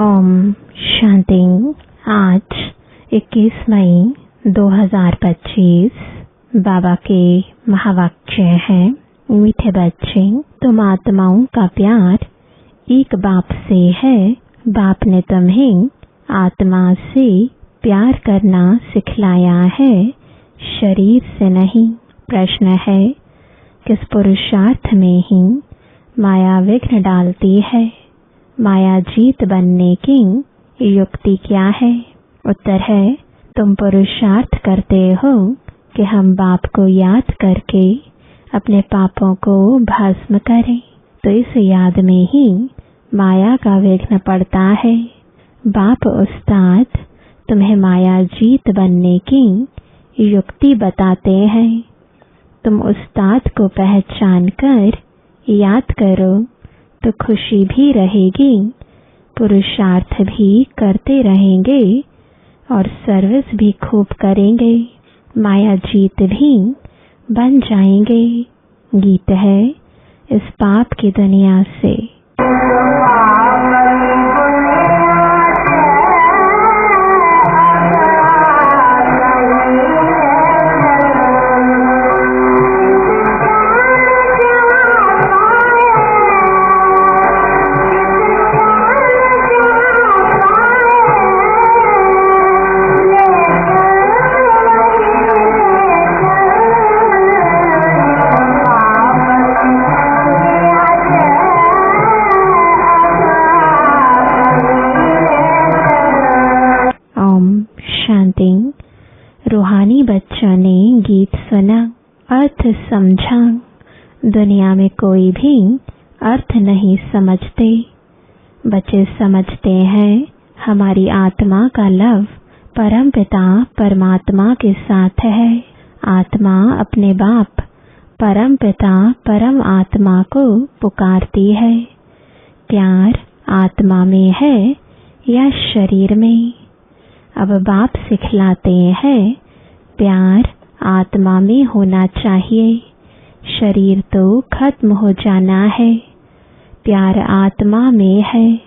ओम शांति। आज 21 मई 2025 बाबा के महावाक्य हैं। मीठे बच्चे, तुम आत्माओं का प्यार एक बाप से है। बाप ने तुम्हें आत्मा से प्यार करना सिखलाया है, शरीर से नहीं। प्रश्न है, किस पुरुषार्थ में ही माया विघ्न डालती है? माया जीत बनने की युक्ति क्या है? उत्तर है, तुम पुरुषार्थ करते हो कि हम बाप को याद करके अपने पापों को भस्म करें। तो इस याद में ही माया का विघ्न पड़ता है। बाप उस्ताद तुम्हें माया जीत बनने की युक्ति बताते हैं। तुम उस्ताद को पहचान कर याद करो तो खुशी भी रहेगी, पुरुषार्थ भी करते रहेंगे और सर्विस भी खूब करेंगे। माया जीत भी बन जाएंगे। गीत है इस पाप की दुनिया से। रूहानी बच्चों ने गीत सुना, अर्थ समझा। दुनिया में कोई भी अर्थ नहीं समझते। बच्चे समझते हैं हमारी आत्मा का लव परमपिता परमात्मा के साथ है। आत्मा अपने बाप परमपिता परम आत्मा को पुकारती है। प्यार आत्मा में है या शरीर में? अब बाप सिखलाते हैं प्यार आत्मा में होना चाहिए, शरीर तो खत्म हो जाना है। प्यार आत्मा में है।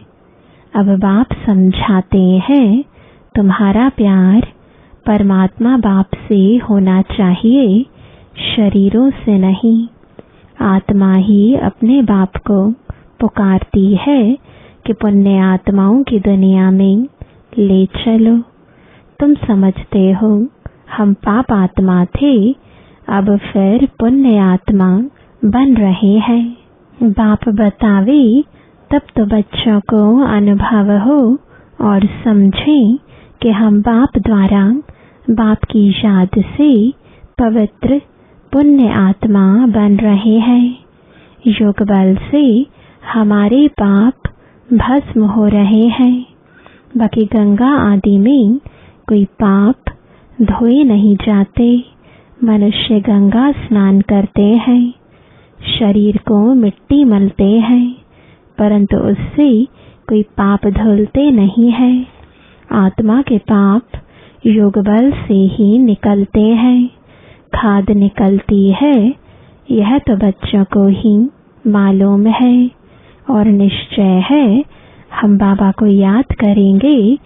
अब बाप समझाते हैं तुम्हारा प्यार परमात्मा बाप से होना चाहिए, शरीरों से नहीं। आत्मा ही अपने बाप को पुकारती है कि पुण्य आत्माओं की दुनिया में ले चलो। तुम समझते हो हम पाप आत्मा थे, अब फिर पुण्य आत्मा बन रहे हैं। बाप बतावे तब तो बच्चों को अनुभव हो और समझें कि हम बाप द्वारा बाप की याद से पवित्र पुण्य आत्मा बन रहे हैं। योग बल से हमारे पाप भस्म हो रहे हैं। बाकी गंगा आदि में कोई पाप धोए नहीं जाते। मनुष्य गंगा स्नान करते हैं, शरीर को मिट्टी मलते हैं, परंतु उससे कोई पाप धुलते नहीं है। आत्मा के पाप योग बल से ही निकलते हैं। खाद निकलती है, यह तो बच्चों को ही मालूम है और निश्चय है हम बाबा को याद करेंगे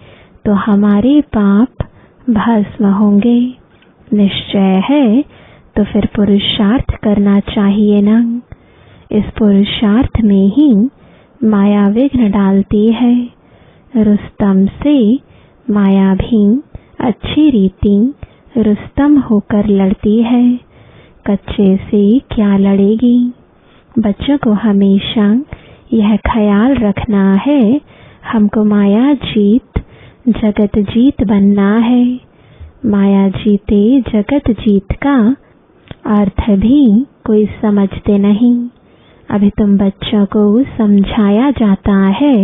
तो हमारे पाप भस्म होंगे। निश्चय है तो फिर पुरुषार्थ करना चाहिए ना। इस पुरुषार्थ में ही माया विघ्न डालती है। रुस्तम से माया भी अच्छी रीति रुस्तम होकर लड़ती है। कच्चे से क्या लड़ेगी? बच्चों को हमेशा यह ख्याल रखना है हमको माया जीत जगत जीत बनना है। माया जीते जगत जीत का अर्थ भी कोई समझते नहीं। अभी तुम बच्चों को समझाया जाता है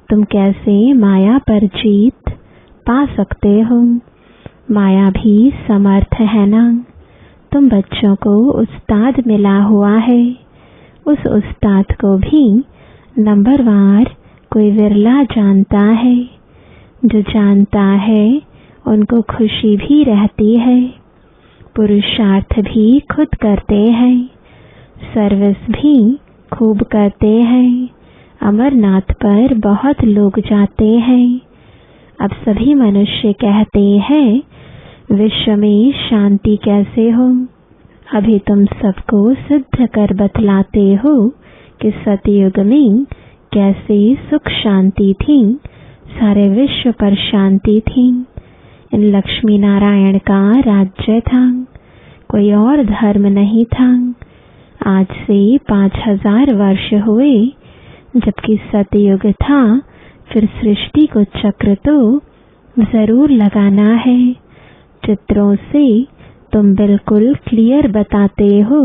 तुम कैसे माया पर जीत पा सकते हो। माया भी समर्थ है ना। तुम बच्चों को उस्ताद मिला हुआ है। उस उस्ताद को भी नंबरवार कोई विरला जानता है। जो जानता है उनको खुशी भी रहती है। पुरुषार्थ भी खुद करते हैं, सर्विस भी खूब करते हैं। अमरनाथ पर बहुत लोग जाते हैं। अब सभी मनुष्य कहते हैं विश्व में शांति कैसे हो। अभी तुम सबको सिद्ध कर बतलाते हो कि सतयुग में कैसे सुख शांति थी, सारे विश्व पर शांति थी। इन लक्ष्मी नारायण का राज्य था, कोई और धर्म नहीं था। आज से 5000 वर्ष हुए जबकि सतयुग था। फिर सृष्टि को चक्र तो जरूर लगाना है। चित्रों से तुम बिल्कुल क्लियर बताते हो।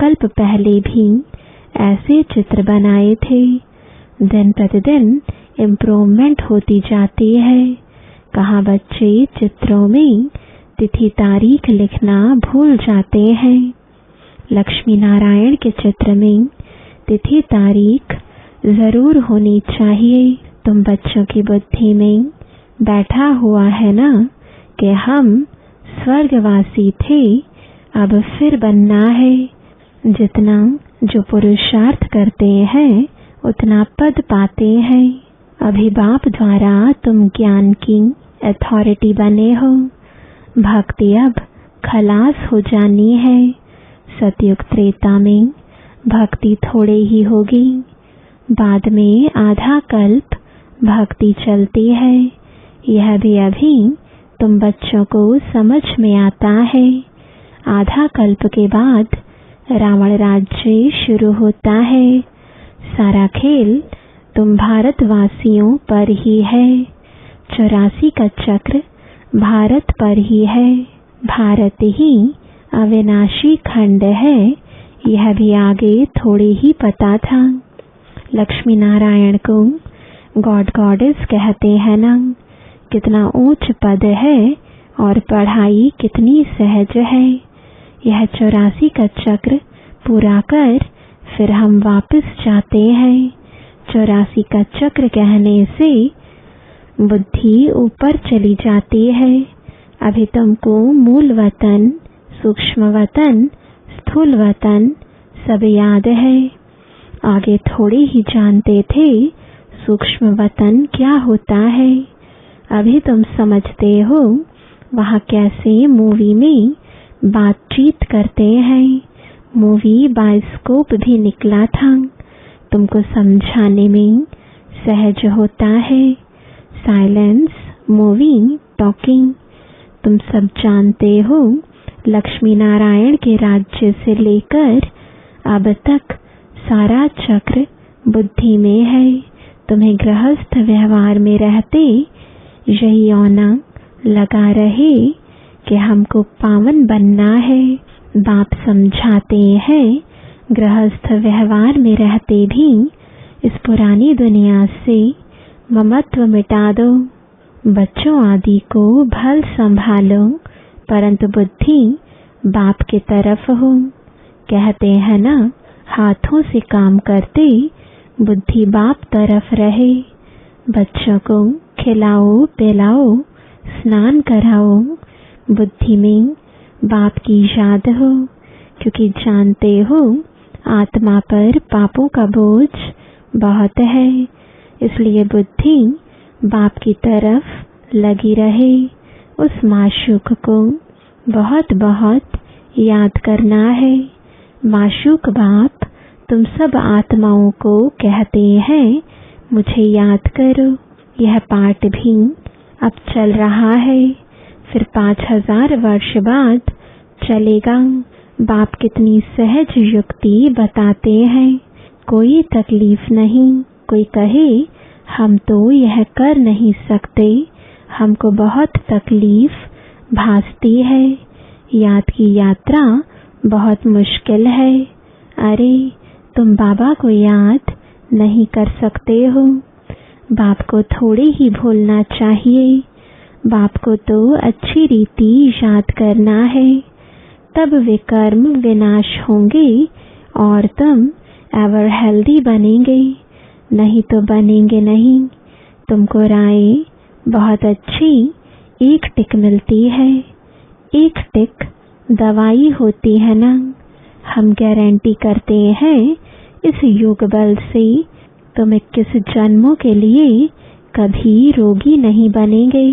कल्प पहले भी ऐसे चित्र बनाए थे। दिन प्रतिदिन इम्प्रूवमेंट होती जाती है। कहाँ बच्चे चित्रों में तिथि तारीख लिखना भूल जाते हैं। लक्ष्मी नारायण के चित्र में तिथि तारीख जरूर होनी चाहिए। तुम बच्चों की बुद्धि में बैठा हुआ है ना कि हम स्वर्गवासी थे, अब फिर बनना है। जितना जो पुरुषार्थ करते हैं उतना पद पाते हैं। अभी बाप द्वारा तुम ज्ञान की अथॉरिटी बने हो। भक्ति अब खलास हो जानी है। सतयुग त्रेता में भक्ति थोड़े ही होगी, बाद में आधा कल्प भक्ति चलती है। यह भी अभी तुम बच्चों को समझ में आता है। आधा कल्प के बाद रावण राज्य शुरू होता है। सारा खेल तुम भारतवासियों पर ही है। 84 का चक्र भारत पर ही है। भारत ही अविनाशी खंड है, यह भी आगे थोड़ी ही पता था। लक्ष्मी नारायण को गॉड गॉडेस कहते हैं ना। कितना ऊंच पद है और पढ़ाई कितनी सहज है। यह 84 का चक्र पूरा कर फिर हम वापस जाते हैं। 84 का चक्र कहने से बुद्धि ऊपर चली जाती है। अभी तुमको मूल वतन, सूक्ष्म वतन, स्थूल वतन सब याद है। आगे थोड़ी ही जानते थे सूक्ष्म वतन क्या होता है। अभी तुम समझते हो वहाँ कैसे मूवी में बातचीत करते हैं। मूवी बायोस्कोप भी निकला था, तुमको समझाने में सहज होता है। साइलेंस, मूवी, टॉकिंग, तुम सब जानते हो। लक्ष्मी नारायण के राज्य से लेकर अब तक सारा चक्र बुद्धि में है। तुम्हें गृहस्थ व्यवहार में रहते यही औना लगा रहे कि हमको पावन बनना है। बाप समझाते हैं गृहस्थ व्यवहार में रहते भी इस पुरानी दुनिया से ममत्व मिटा दो। बच्चों आदि को भल संभालो, परंतु बुद्धि बाप की तरफ हो। कहते हैं ना, हाथों से काम करते बुद्धि बाप तरफ रहे। बच्चों को खिलाओ पिलाओ, स्नान कराओ, बुद्धि में बाप की याद हो, क्योंकि जानते हो आत्मा पर पापों का बोझ बहुत है। इसलिए बुद्धि बाप की तरफ लगी रहे। उस माशूक को बहुत बहुत याद करना है। माशूक बाप तुम सब आत्माओं को कहते हैं मुझे याद करो। यह पाठ भी अब चल रहा है, फिर 5000 वर्ष बाद चलेगा। बाप कितनी सहज युक्ति बताते हैं, कोई तकलीफ नहीं। कोई कहे हम तो यह कर नहीं सकते, हमको बहुत तकलीफ भासती है, याद की यात्रा बहुत मुश्किल है। अरे तुम बाबा को याद नहीं कर सकते हो। बाप को थोड़ी ही भूलना चाहिए। बाप को तो अच्छी रीति याद करना है, तब वे कर्म विनाश होंगे और तुम एवर हेल्दी बनेंगे। नहीं तो बनेंगे नहीं। तुमको राय बहुत अच्छी 1 टिक मिलती है। 1 टिक दवाई होती है ना। हम गारंटी करते हैं इस योग बल से तुम 21 जन्मों के लिए कभी रोगी नहीं बनेंगे।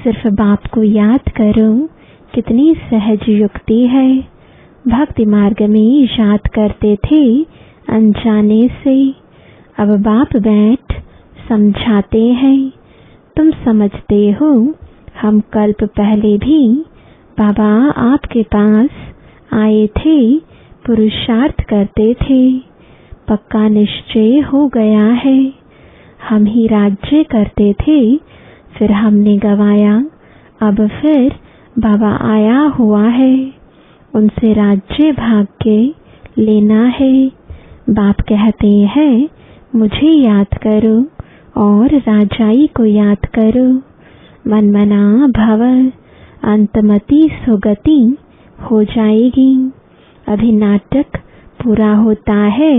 सिर्फ बाप को याद करो, कितनी सहज युक्ति है। भक्ति मार्ग में याद करते थे अनजाने से, अब बाप बैठ समझाते हैं। तुम समझते हो, हम कल्प पहले भी बाबा आपके पास आए थे, पुरुषार्थ करते थे। पक्का निश्चय हो गया है, हम ही राज्य करते थे, फिर हमने गवाया, अब फिर बाबा आया हुआ है, उनसे राज्य भाग्य लेना है। बाप कहते हैं, मुझे याद करो और राजाई को याद करो। मन मना भव, अंतमति सुगति हो जाएगी। अभी नाटक पूरा होता है,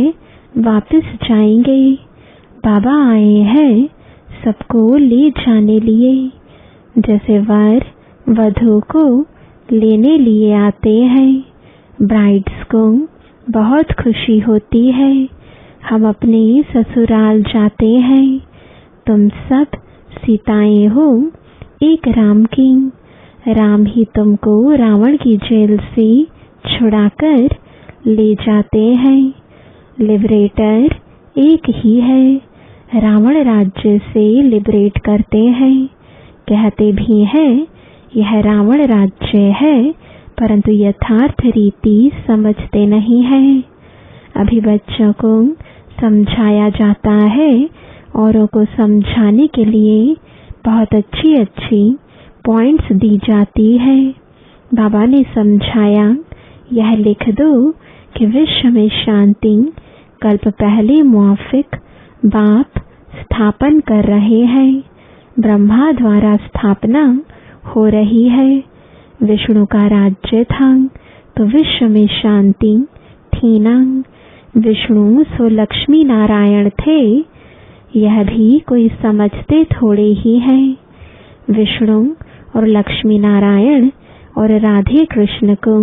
वापस जाएंगे। बाबा आए हैं सबको ले जाने लिए, जैसे वर वधू को लेने लिए आते हैं। ब्राइड्स को बहुत खुशी होती है, हम अपने ससुराल जाते हैं। तुम सब सीताएं हो एक राम की, राम ही तुमको रावण की जेल से छुड़ाकर ले जाते हैं। लिबरेटर एक ही है, रावण राज्य से लिबरेट करते हैं। कहते भी हैं यह रावण राज्य है, परंतु यथार्थ रीति समझते नहीं है। अभी बच्चों को समझाया जाता है, औरों को समझाने के लिए बहुत अच्छी अच्छी पॉइंट्स दी जाती है। बाबा ने समझाया, यह लिख दो कि विश्व में शांति कल्प पहले मुआफिक बाप स्थापन कर रहे हैं। ब्रह्मा द्वारा स्थापना हो रही है। विष्णु का राज्य था तो विश्व में शांति थी ना। विष्णु सो लक्ष्मी नारायण थे, यह भी कोई समझते थोड़े ही है। विष्णु और लक्ष्मी नारायण और राधे कृष्ण को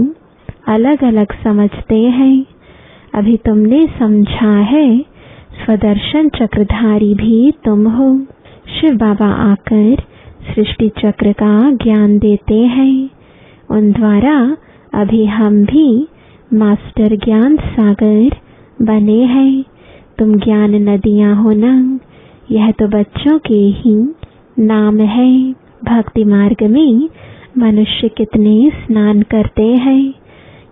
अलग अलग समझते हैं। अभी तुमने समझा है, स्वदर्शन चक्रधारी भी तुम हो। शिव बाबा आकर सृष्टि चक्र का ज्ञान देते हैं, उन द्वारा अभी हम भी मास्टर ज्ञान सागर बने हैं। तुम ज्ञान नदियां हो ना, यह तो बच्चों के ही नाम है। भक्ति मार्ग में मनुष्य कितने स्नान करते हैं,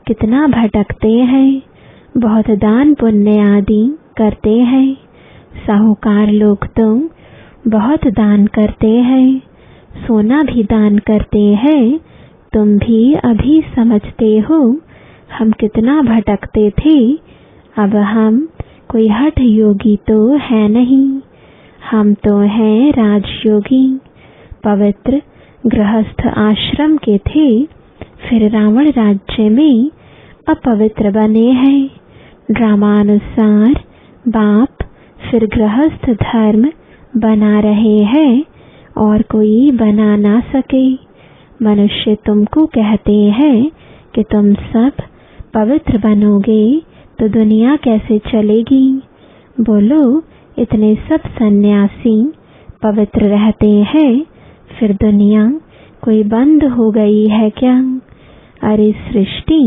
कितना भटकते हैं, बहुत दान पुण्य आदि करते हैं। साहूकार लोग तो बहुत दान करते हैं, सोना भी दान करते हैं। तुम भी अभी समझते हो हम कितना भटकते थे। अब हम कोई हठ योगी तो है नहीं, हम तो हैं राजयोगी। पवित्र गृहस्थ आश्रम के थे, फिर रावण राज्य में अपवित्र बने हैं। ड्रामानुसार बाप फिर गृहस्थ धर्म बना रहे हैं और कोई बना ना सके। मनुष्य तुमको कहते हैं कि तुम सब पवित्र बनोगे तो दुनिया कैसे चलेगी। बोलो, इतने सब सन्यासी पवित्र रहते हैं, फिर दुनिया कोई बंद हो गई है क्या? अरे सृष्टि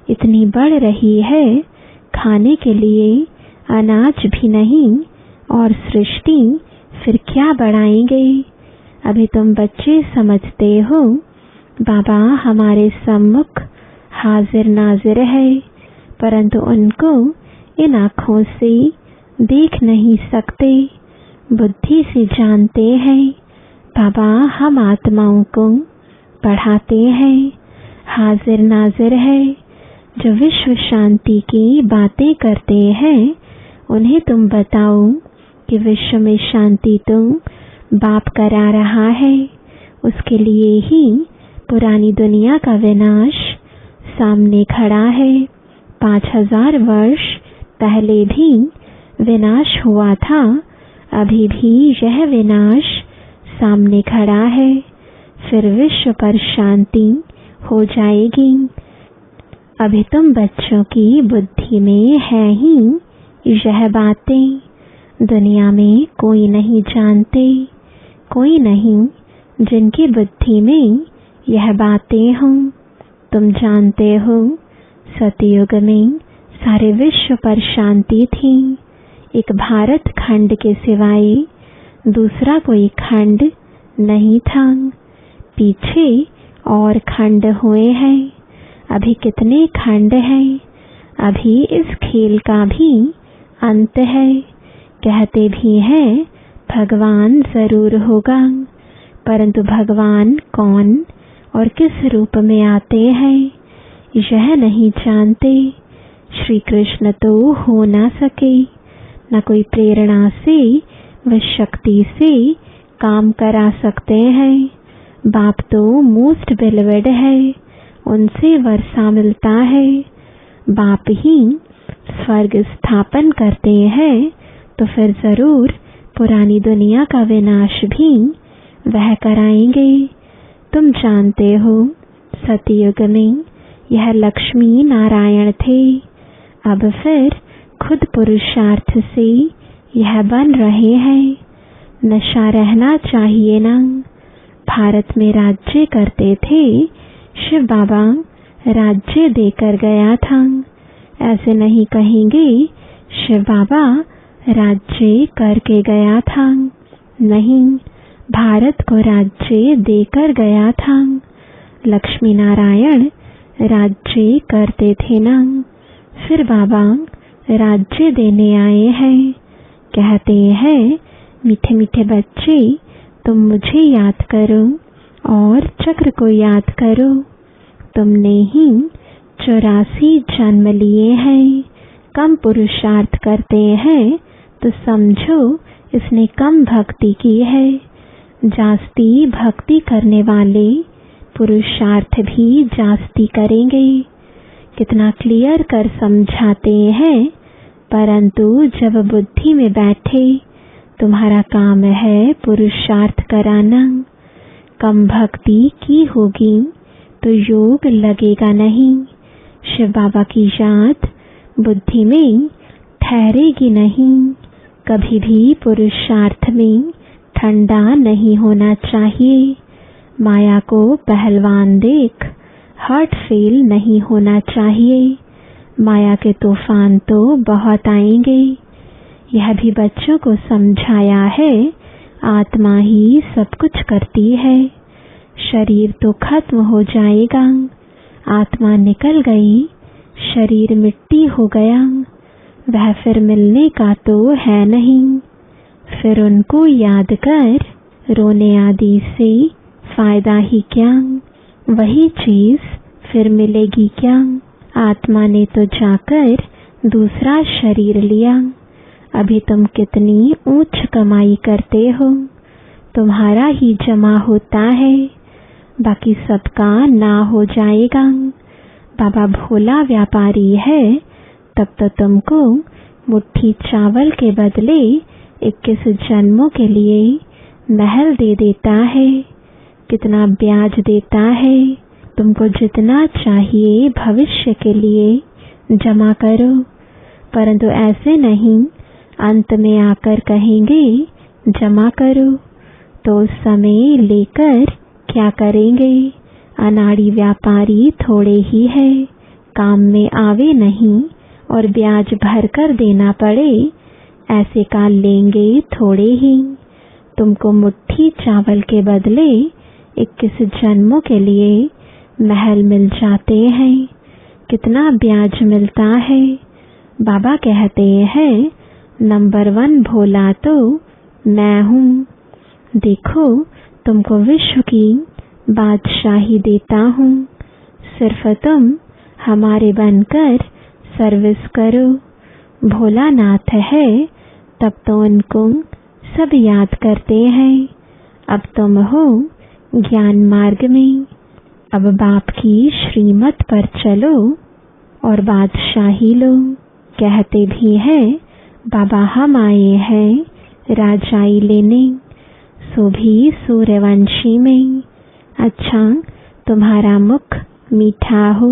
इतनी बढ़ रही है, खाने के लिए अनाज भी नहीं, और सृष्टि फिर क्या बढ़ाएंगे। अभी तुम बच्चे समझते हो, बाबा हमारे सम्मुख हाजिर नाजिर है, परंतु उनको इन आँखों से देख नहीं सकते, बुद्धि से जानते हैं। बाबा हम आत्माओं को पढ़ाते हैं, हाजिर नाजिर है। जो विश्व शांति की बातें करते हैं, उन्हें तुम बताओ कि विश्व में शांति तो बाप करा रहा है। उसके लिए ही पुरानी दुनिया का विनाश सामने खड़ा है। 5000 वर्ष पहले भी विनाश हुआ था, अभी भी यह विनाश सामने खड़ा है। फिर विश्व पर शांति हो जाएगी। अभी तुम बच्चों की बुद्धि में है ही यह बातें। दुनिया में कोई नहीं जानते, कोई नहीं जिनकी बुद्धि में यह बातें हों। तुम जानते हो सतयुग में सारे विश्व पर शांति थी। एक भारत खंड के सिवाय दूसरा कोई खंड नहीं था। पीछे और खंड हुए हैं, अभी कितने खंड हैं। अभी इस खेल का भी अंत है। कहते भी हैं भगवान जरूर होगा, परंतु भगवान कौन और किस रूप में आते हैं यह नहीं जानते। श्री कृष्ण तो हो ना सके, न कोई प्रेरणा से व शक्ति से काम करा सकते हैं। बाप तो मोस्ट बिलीवेड है, उनसे वर्षा मिलता है। बाप ही स्वर्ग स्थापन करते हैं, तो फिर जरूर पुरानी दुनिया का विनाश भी वह कराएंगे। तुम जानते हो सतयुग में यह लक्ष्मी नारायण थे। अब फिर खुद पुरुषार्थ से यह बन रहे हैं। नशा रहना चाहिए ना। भारत में राज्य करते थे, शिव बाबा राज्य देकर गया था। ऐसे नहीं कहेंगे शिव बाबा राज्य करके गया था। नहीं, भारत को राज्य देकर गया था। लक्ष्मी नारायण राज्य करते थे ना, फिर बाबा राज्य देने आए हैं। कहते हैं मीठे मीठे बच्चे, तुम मुझे याद करो और चक्र को याद करो। तुमने ही 84 जन्म लिए हैं। कम पुरुषार्थ करते हैं तो समझो इसने कम भक्ति की है। जास्ती भक्ति करने वाले पुरुषार्थ भी जास्ती करेंगे। कितना क्लियर कर समझाते हैं, परंतु जब बुद्धि में बैठे तुम्हारा काम है पुरुषार्थ कराना। कम भक्ति की होगी तो योग लगेगा नहीं। शिव बाबा की याद बुद्धि में ठहरेगी नहीं। कभी भी पुरुषार्थ में ठंडा नहीं होना चाहिए। माया को पहलवान देख हार्ट फेल नहीं होना चाहिए। माया के तूफान तो बहुत आएंगे। यह भी बच्चों को समझाया है, आत्मा ही सब कुछ करती है। शरीर तो खत्म हो जाएगा, आत्मा निकल गई, शरीर मिट्टी हो गया, वह फिर मिलने का तो है नहीं। फिर उनको याद कर रोने आदि से फायदा ही क्या। वही चीज फिर मिलेगी क्या। आत्मा ने तो जाकर दूसरा शरीर लिया। अभी तुम कितनी ऊंच कमाई करते हो, तुम्हारा ही जमा होता है, बाकी सबका ना हो जाएगा। बाबा भोला व्यापारी है, तब तो तुमको मुट्ठी चावल के बदले 21 जन्मों के लिए महल दे देता है। कितना ब्याज देता है। तुमको जितना चाहिए भविष्य के लिए जमा करो, परंतु ऐसे नहीं अंत में आकर कहेंगे जमा करो, तो उस समय लेकर क्या करेंगे। अनाड़ी व्यापारी थोड़े ही है, काम में आवे नहीं और ब्याज भर कर देना पड़े, ऐसे का लेंगे थोड़े ही। तुमको मुट्ठी चावल के बदले 21 जन्मों के लिए महल मिल जाते हैं। कितना ब्याज मिलता है। बाबा कहते हैं नंबर 1 भोला तो मैं हूँ। देखो तुमको विश्व की बादशाही देता हूँ, सिर्फ तुम हमारे बनकर सर्विस करो। भोलानाथ है, तब तो उनको सब याद करते हैं। अब तुम हो ज्ञान मार्ग में, अब बाप की श्रीमत पर चलो और बादशाही लो। कहते भी हैं बाबा हम आए हैं राजाई लेने, सो भी सूर्यवंशी में। अच्छा तुम्हारा मुख मीठा हो।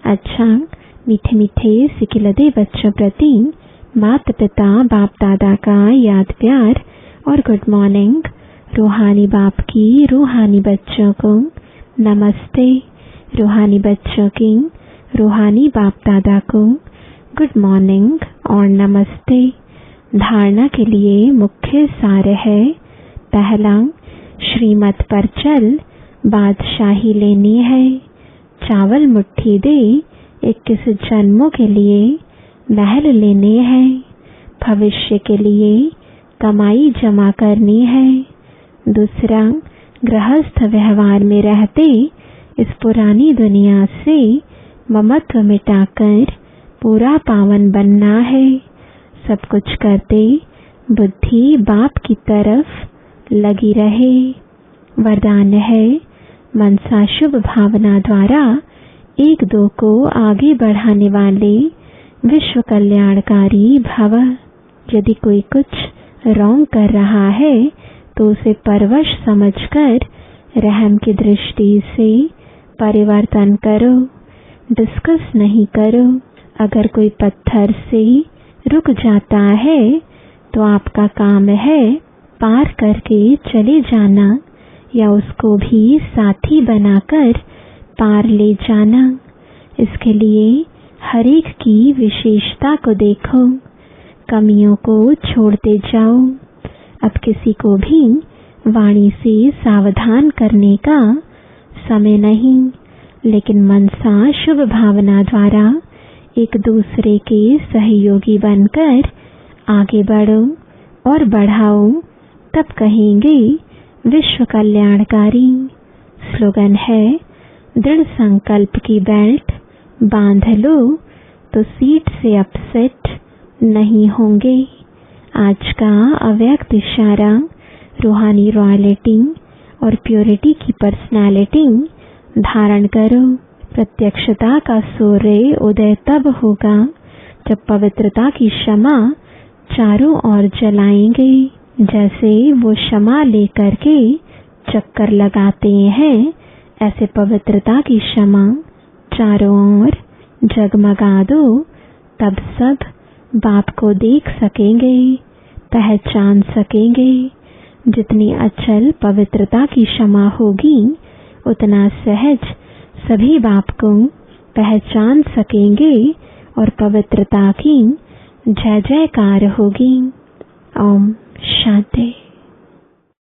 अच्छा मीठे मीठे सिकिलदे बच्चों प्रति माता पिता बाप दादा का याद प्यार और गुड मॉर्निंग। रूहानी बाप की रूहानी बच्चों को नमस्ते। रूहानी बच्चों की रूहानी बाप दादा को गुड मॉर्निंग और नमस्ते। धारणा के लिए मुख्य सार है, पहला, श्रीमत पर चल, बादशाही लेनी है। चावल मुट्ठी दे, 21 जन्मों के लिए महल लेने हैं। भविष्य के लिए कमाई जमा करनी है। दूसरा, गृहस्थ व्यवहार में रहते इस पुरानी दुनिया से ममत्व मिटाकर पूरा पावन बनना है। सब कुछ करते बुद्धि बाप की तरफ लगी रहे। वरदान है, मनसा शुभ भावना द्वारा एक दो को आगे बढ़ाने वाले विश्व कल्याणकारी भव। यदि कोई कुछ रॉन्ग कर रहा है तो उसे परवश समझकर रहम की दृष्टि से परिवर्तन करो, डिस्कस नहीं करो। अगर कोई पत्थर से रुक जाता है तो आपका काम है पार करके चले जाना या उसको भी साथी बनाकर पार ले जाना। इसके लिए हर एक की विशेषता को देखो, कमियों को छोड़ते जाओ। अब किसी को भी वाणी से सावधान करने का समय नहीं, लेकिन मनसा शुभ भावना द्वारा एक दूसरे के सहयोगी बनकर आगे बढ़ो और बढ़ाओ, तब कहेंगे विश्व कल्याणकारी। स्लोगन है, दृढ़ संकल्प की बेल्ट बांध लो तो सीट से अपसेट नहीं होंगे। आज का अव्यक्त इशारा, रूहानी रॉयल्टी और प्योरिटी की पर्सनालिटी धारण करो। प्रत्यक्षता का सूर्य उदय तब होगा जब पवित्रता की शमा चारों ओर जलाएंगे। जैसे वो शमा लेकर के चक्कर लगाते हैं, ऐसे पवित्रता की शमा चारों ओर जगमगा दो, तब सब बाप को देख सकेंगे, पहचान सकेंगे। जितनी अचल पवित्रता की शमा होगी, उतना सहज सभी बाप को पहचान सकेंगे और पवित्रता की जय जयकार होगी। ओम शांति।